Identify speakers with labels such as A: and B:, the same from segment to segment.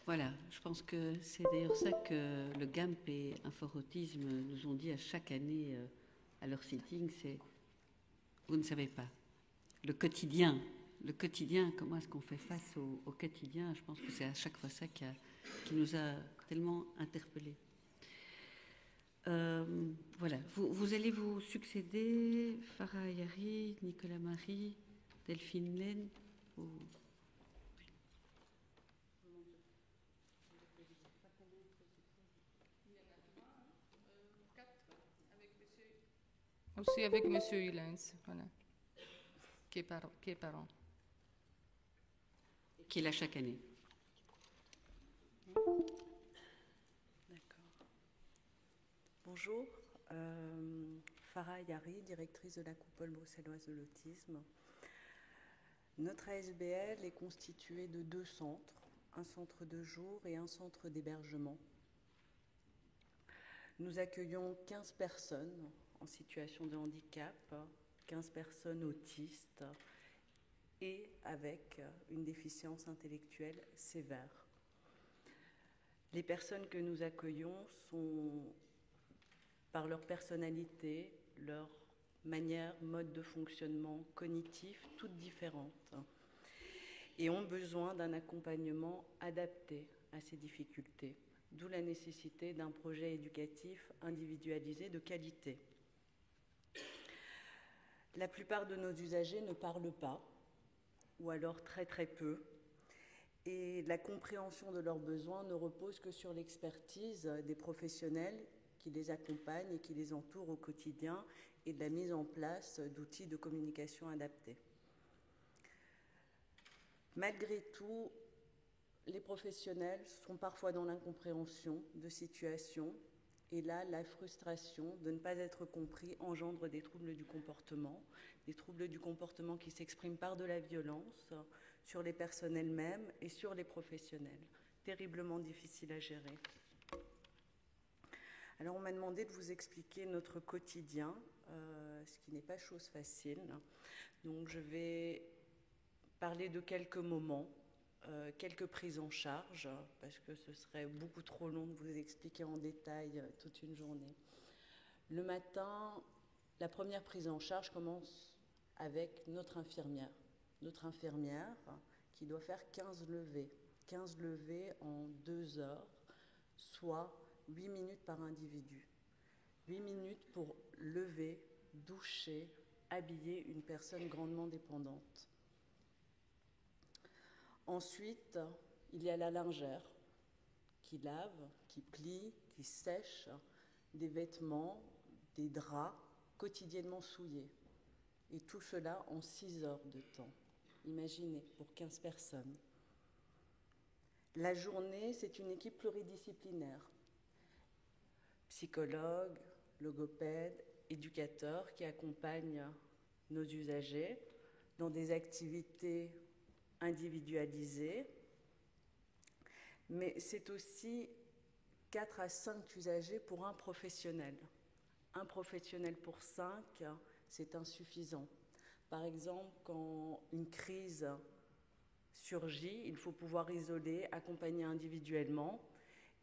A: Voilà, je pense que c'est d'ailleurs ça que le GAMP et Info Autisme nous ont dit à chaque année à leur sitting, c'est vous ne savez pas. Le quotidien, comment est-ce qu'on fait face au quotidien? Je pense que c'est à chaque fois ça qui nous a tellement interpellés. Voilà, vous allez vous succéder, Farah Ayari, Nicolas Marie, Delphine Laine.
B: Aussi avec M. Hulens, voilà, qui est parent.
A: Qui est là chaque année.
C: D'accord. Bonjour, Farah Ayari, directrice de la coupole bruxelloise de l'autisme. Notre ASBL est constitué de 2 centres, un centre de jour et un centre d'hébergement. Nous accueillons 15 personnes en situation de handicap, 15 personnes autistes et avec une déficience intellectuelle sévère. Les personnes que nous accueillons sont, par leur personnalité, leur manière, mode de fonctionnement cognitif, toutes différentes, et ont besoin d'un accompagnement adapté à ces difficultés, d'où la nécessité d'un projet éducatif individualisé de qualité. La plupart de nos usagers ne parlent pas, ou alors très très peu, et la compréhension de leurs besoins ne repose que sur l'expertise des professionnels qui les accompagnent et qui les entourent au quotidien et de la mise en place d'outils de communication adaptés. Malgré tout, les professionnels sont parfois dans l'incompréhension de situations et là, la frustration de ne pas être compris engendre des troubles du comportement qui s'expriment par de la violence sur les personnes elles-mêmes et sur les professionnels, terriblement difficile à gérer. Alors on m'a demandé de vous expliquer notre quotidien, ce qui n'est pas chose facile. Donc je vais parler de quelques moments, quelques prises en charge, parce que ce serait beaucoup trop long de vous expliquer en détail toute une journée. Le matin, la première prise en charge commence avec notre infirmière. Notre infirmière qui doit faire 15 levées en 2 heures, soit 8 minutes par individu. 8 minutes pour lever, doucher, habiller une personne grandement dépendante. Ensuite, il y a la lingère qui lave, qui plie, qui sèche des vêtements, des draps quotidiennement souillés. Et tout cela en 6 heures de temps. Imaginez, pour 15 personnes. La journée, c'est une équipe pluridisciplinaire. Psychologues, logopèdes, éducateurs qui accompagnent nos usagers dans des activités individualisées. Mais c'est aussi 4 à 5 usagers pour un professionnel. Un professionnel pour 5, c'est insuffisant. Par exemple, quand une crise surgit, il faut pouvoir isoler, accompagner individuellement.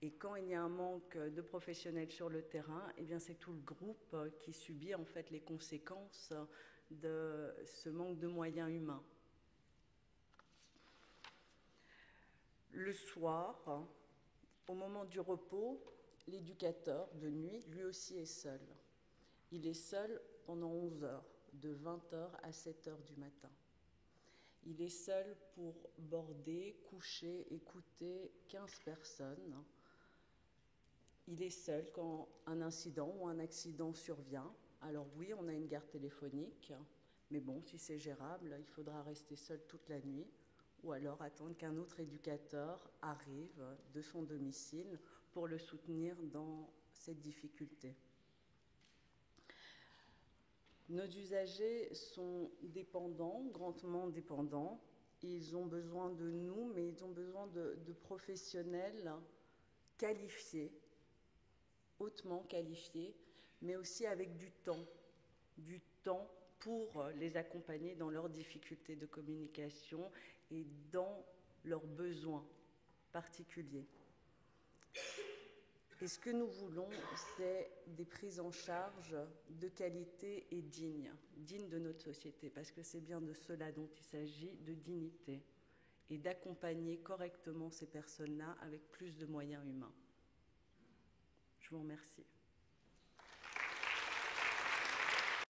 C: Et quand il y a un manque de professionnels sur le terrain, eh bien c'est tout le groupe qui subit en fait les conséquences de ce manque de moyens humains. Le soir, au moment du repos, l'éducateur de nuit, lui aussi est seul. Il est seul pendant 11 heures, de 20 heures à 7 heures du matin. Il est seul pour border, coucher, écouter 15 personnes. Il est seul quand un incident ou un accident survient. Alors oui, on a une garde téléphonique, mais bon, si c'est gérable, il faudra rester seul toute la nuit ou alors attendre qu'un autre éducateur arrive de son domicile pour le soutenir dans cette difficulté. Nos usagers sont dépendants, grandement dépendants. Ils ont besoin de nous, mais ils ont besoin de professionnels qualifiés, hautement qualifiés, mais aussi avec du temps pour les accompagner dans leurs difficultés de communication et dans leurs besoins particulier. Et ce que nous voulons, c'est des prises en charge de qualité et dignes de notre société, parce que c'est bien de cela dont il s'agit, de dignité, et d'accompagner correctement ces personnes-là avec plus de moyens humains. Je vous remercie.